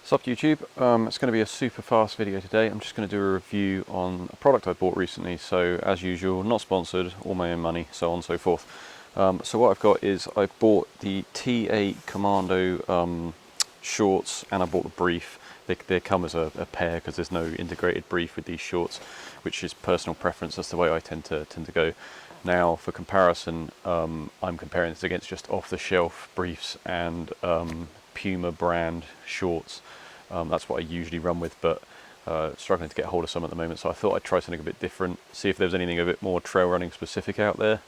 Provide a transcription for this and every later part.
Sup YouTube, it's going to be a super fast video today. I'm just going to do a review on a product I bought recently. So as usual, not sponsored, all my own money, so on and so forth. So what I've got is I bought the T8 Commando shorts and I bought the brief. They come as a pair because there's no integrated brief with these shorts, which is personal preference. That's the way I tend to go. Now for comparison, I'm comparing this against just off-the-shelf briefs and Puma brand shorts. That's what I usually run with, but struggling to get hold of some at the moment, so I thought I'd try something a bit different, see if there was anything a bit more trail running specific out there,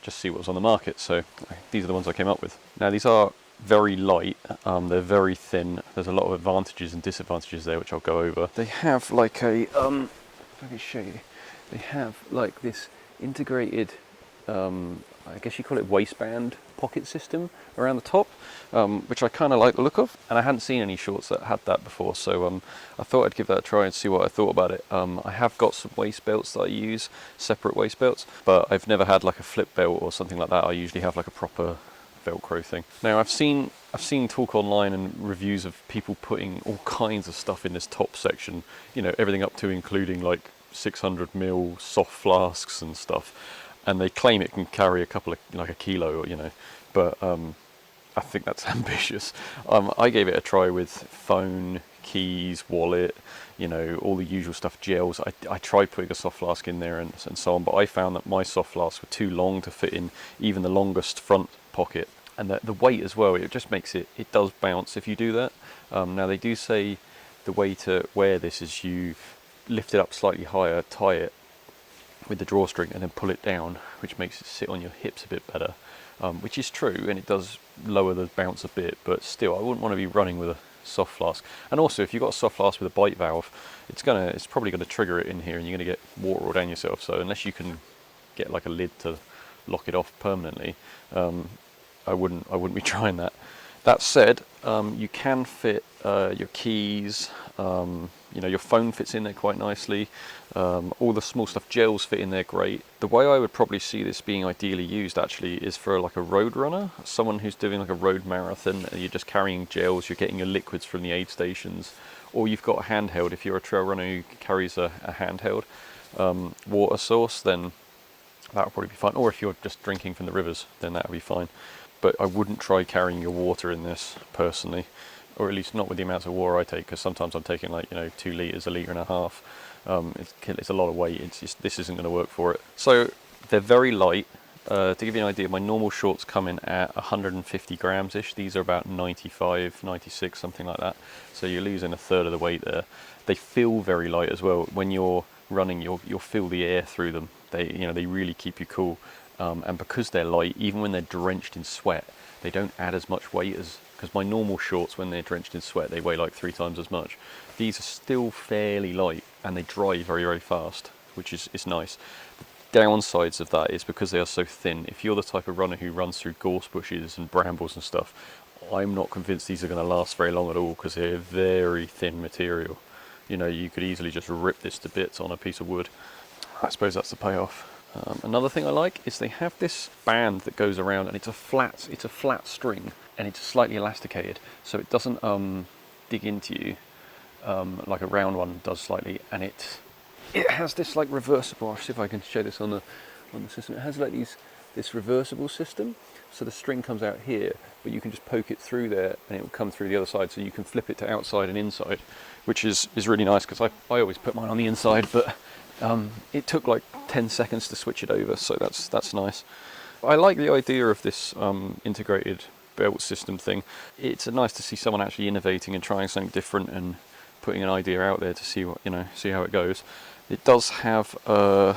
just see what was on the market. So these are the ones I came up with. Now these are very light, they're very thin, there's a lot of advantages and disadvantages there which I'll go over. They have like a, if I can show you, they have like this integrated, I guess you call it waistband pocket system around the top, which I kind of like the look of, and I hadn't seen any shorts that had that before, so I thought I'd give that a try and see what I thought about it. I have got some waist belts that I use, separate waist belts, but I've never had like a flip belt or something like that. I usually have like a proper Velcro thing. Now I've seen talk online and reviews of people putting all kinds of stuff in this top section, you know, everything up to including like 600ml soft flasks and stuff, and they claim it can carry a couple of, like a kilo, you know, but I think that's ambitious. I gave it a try with phone, keys, wallet, you know, all the usual stuff, gels. I tried putting a soft flask in there and so on, but I found that my soft flasks were too long to fit in even the longest front pocket, and the weight as well, it just makes it does bounce if you do that. Now they do say the way to wear this is you lift it up slightly higher, tie it with the drawstring, and then pull it down, which makes it sit on your hips a bit better, which is true, and it does lower the bounce a bit, but still I wouldn't want to be running with a soft flask. And also if you've got a soft flask with a bite valve, it's probably going to trigger it in here and you're going to get water all down yourself, so unless you can get like a lid to lock it off permanently, I wouldn't be trying that. That said, you can fit your keys, you know, your phone fits in there quite nicely, all the small stuff, gels fit in there great. The way I would probably see this being ideally used actually is for like a road runner, someone who's doing like a road marathon, and you're just carrying gels, you're getting your liquids from the aid stations, or you've got a handheld. If you're a trail runner who carries a handheld water source, then that would probably be fine, or if you're just drinking from the rivers, then that would be fine. But I wouldn't try carrying your water in this personally, or at least not with the amounts of water I take, because sometimes I'm taking like, you know, 2 litres, 1.5 litres. It's a lot of weight. It's just, this isn't going to work for it. So they're very light. To give you an idea, my normal shorts come in at 150 grams ish. These are about 95, 96, something like that. So you're losing a third of the weight there. They feel very light as well. When you're running, you'll feel the air through them. They really keep you cool. And because they're light, even when they're drenched in sweat, they don't add as much weight as, because my normal shorts, when they're drenched in sweat, they weigh like 3 times as much. These are still fairly light and they dry very, very fast, which is nice. The downsides of that is because they are so thin. If you're the type of runner who runs through gorse bushes and brambles and stuff, I'm not convinced these are going to last very long at all, because they're very thin material. You know, you could easily just rip this to bits on a piece of wood. I suppose that's the payoff. Another thing I like is they have this band that goes around, and it's a flat string, and it's slightly elasticated, so it doesn't dig into you like a round one does slightly. And it has this like reversible. I'll see if I can show this on the system. It has like this reversible system, so the string comes out here, but you can just poke it through there, and it will come through the other side, so you can flip it to outside and inside, which is really nice, because I always put mine on the inside, but it took like 10 seconds to switch it over, so that's nice. I like the idea of this integrated belt system thing. It's nice to see someone actually innovating and trying something different and putting an idea out there to see see how it goes. It does have a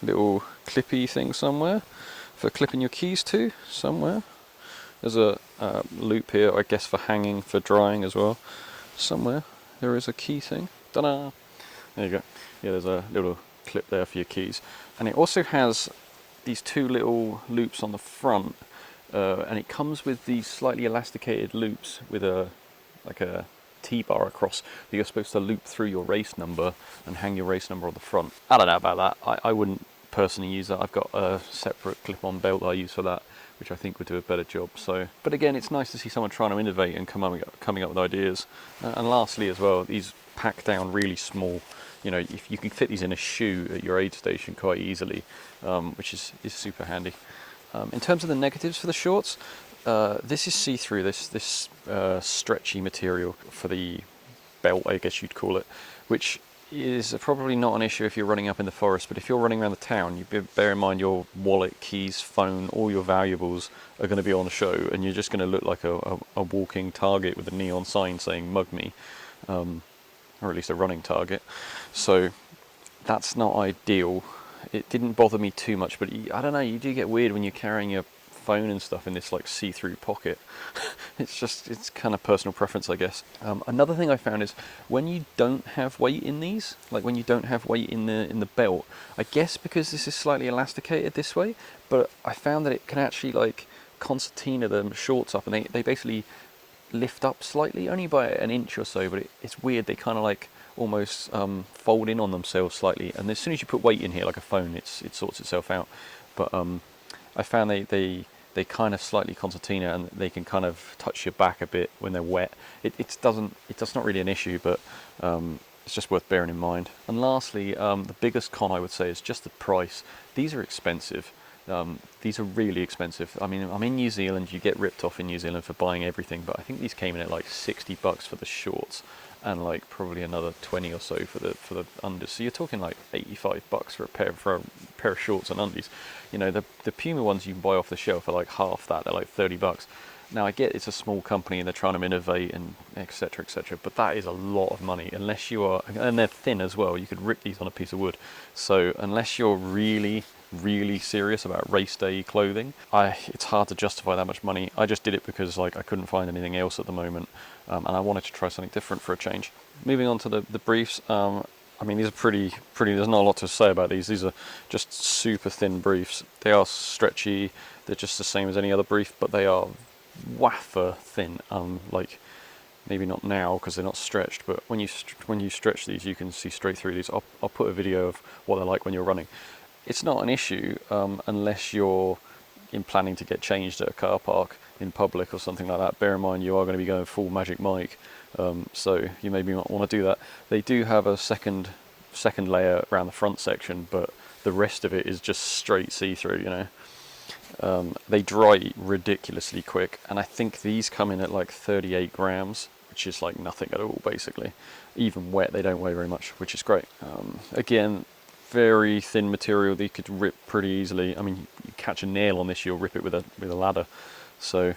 little clippy thing somewhere for clipping your keys to somewhere. There's a loop here, I guess, for hanging, for drying as well. Somewhere there is a key thing. Ta-da! There you go. Yeah, there's a little clip there for your keys, and it also has these 2 little loops on the front, and it comes with these slightly elasticated loops with like a T-bar across that you're supposed to loop through your race number and hang your race number on the front. I don't know about that. I wouldn't personally use that. I've got a separate clip-on belt that I use for that, which I think would do a better job. So, but again, it's nice to see someone trying to innovate and coming up with ideas. And lastly as well, these pack down really small. You know, if you can fit these in a shoe at your aid station quite easily, which is super handy. In terms of the negatives for the shorts, this is see-through, this stretchy material for the belt, I guess you'd call it, which is probably not an issue if you're running up in the forest, but if you're running around the town, you bear in mind your wallet, keys, phone, all your valuables are going to be on show, and you're just going to look like a walking target with a neon sign saying "Mug me," or at least a running target. So that's not ideal. It didn't bother me too much, but I don't know, you do get weird when you're carrying your phone and stuff in this like see-through pocket. It's kind of personal preference, I guess. Another thing I found is when you don't have weight in these, like when you don't have weight in the belt, I guess because this is slightly elasticated this way, but I found that it can actually like concertina the shorts up, and they basically lift up slightly, only by an inch or so, but it's weird, they kind of like almost fold in on themselves slightly, and as soon as you put weight in here like a phone, it sorts itself out. But I found they kind of slightly concertina, and they can kind of touch your back a bit when they're wet. It's not really an issue, but it's just worth bearing in mind. And lastly, the biggest con I would say is just the price. These are expensive. These are really expensive. I mean, I'm in New Zealand, you get ripped off in New Zealand for buying everything, but I think these came in at like $60 for the shorts, and like probably another 20 or so for the undies. So you're talking like $85 for a pair of shorts and undies. You know, the Puma ones you can buy off the shelf are like half that. They're like $30. Now I get it's a small company and they're trying to innovate and etc, but that is a lot of money unless you are, and they're thin as well. You could rip these on a piece of wood. So unless you're really serious about race day clothing, it's hard to justify that much money. I just did it because like I couldn't find anything else at the moment, and I wanted to try something different for a change. Moving on to the briefs. I mean, these are pretty, there's not a lot to say about these. These are just super thin briefs. They are stretchy, they're just the same as any other brief, but they are wafer thin. Like, maybe not now because they're not stretched, but when you stretch these, you can see straight through these. I'll put a video of what they're like when you're running. It's not an issue unless you're planning to get changed at a car park in public or something like that. Bear in mind you are going to be going full Magic Mike, so you maybe not want to do that. They do have a second layer around the front section, but the rest of it is just straight see-through, you know. They dry ridiculously quick, and I think these come in at like 38 grams, which is like nothing at all basically. Even wet, they don't weigh very much, which is great. Again, very thin material that you could rip pretty easily. I mean, you catch a nail on this, you'll rip it with a ladder. So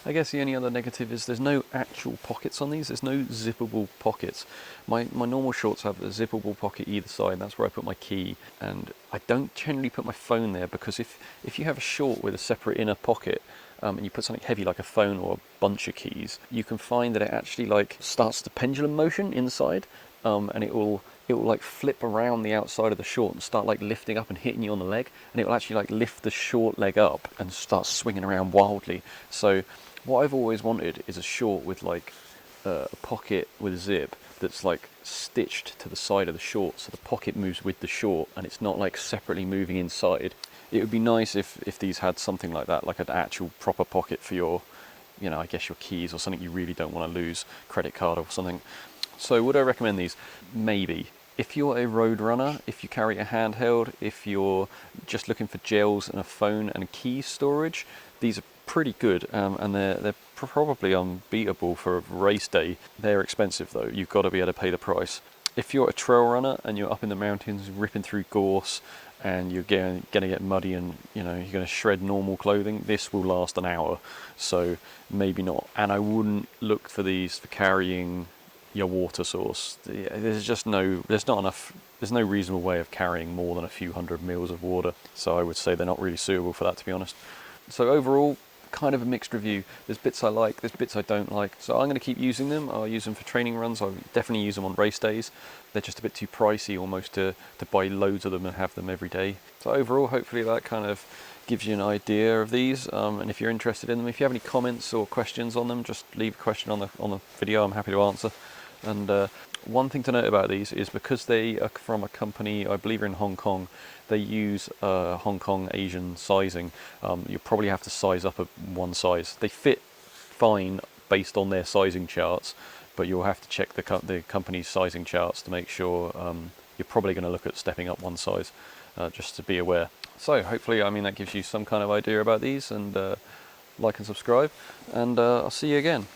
I guess the only other negative is there's no actual pockets on these. There's no zippable pockets. My normal shorts have a zippable pocket either side, and that's where I put my key. And I don't generally put my phone there, because if you have a short with a separate inner pocket, and you put something heavy like a phone or a bunch of keys, you can find that it actually like starts the pendulum motion inside, and it will like flip around the outside of the short and start like lifting up and hitting you on the leg, and it will actually like lift the short leg up and start swinging around wildly. So what I've always wanted is a short with like a pocket with a zip that's like stitched to the side of the short, so the pocket moves with the short and it's not like separately moving inside. It would be nice if these had something like that, like an actual proper pocket for your, you know, I guess your keys or something you really don't want to lose, credit card or something. So would I recommend these? Maybe. If you're a road runner, if you carry a handheld, if you're just looking for gels and a phone and a key storage, these are pretty good, and they're probably unbeatable for a race day. They're expensive though, you've got to be able to pay the price. If you're a trail runner and you're up in the mountains ripping through gorse and you're going to get muddy and you know you're going to shred normal clothing, this will last an hour, so maybe not. And I wouldn't look for these for carrying your water source. There's no reasonable way of carrying more than a few 100 mils of water, so I would say they're not really suitable for that, to be honest. So overall, kind of a mixed review. There's bits I like, there's bits I don't like, so I'm going to keep using them. I'll use them for training runs, I'll definitely use them on race days. They're just a bit too pricey almost to buy loads of them and have them every day. So overall, hopefully that kind of gives you an idea of these, and if you're interested in them, if you have any comments or questions on them, just leave a question on the video, I'm happy to answer. And One thing to note about these is because they are from a company, I believe are in Hong Kong, they use Hong Kong Asian sizing. You probably have to size up one size. They fit fine based on their sizing charts, but you'll have to check the company's sizing charts to make sure. You're probably going to look at stepping up one size, just to be aware. So hopefully, I mean, that gives you some kind of idea about these, and like and subscribe, and I'll see you again.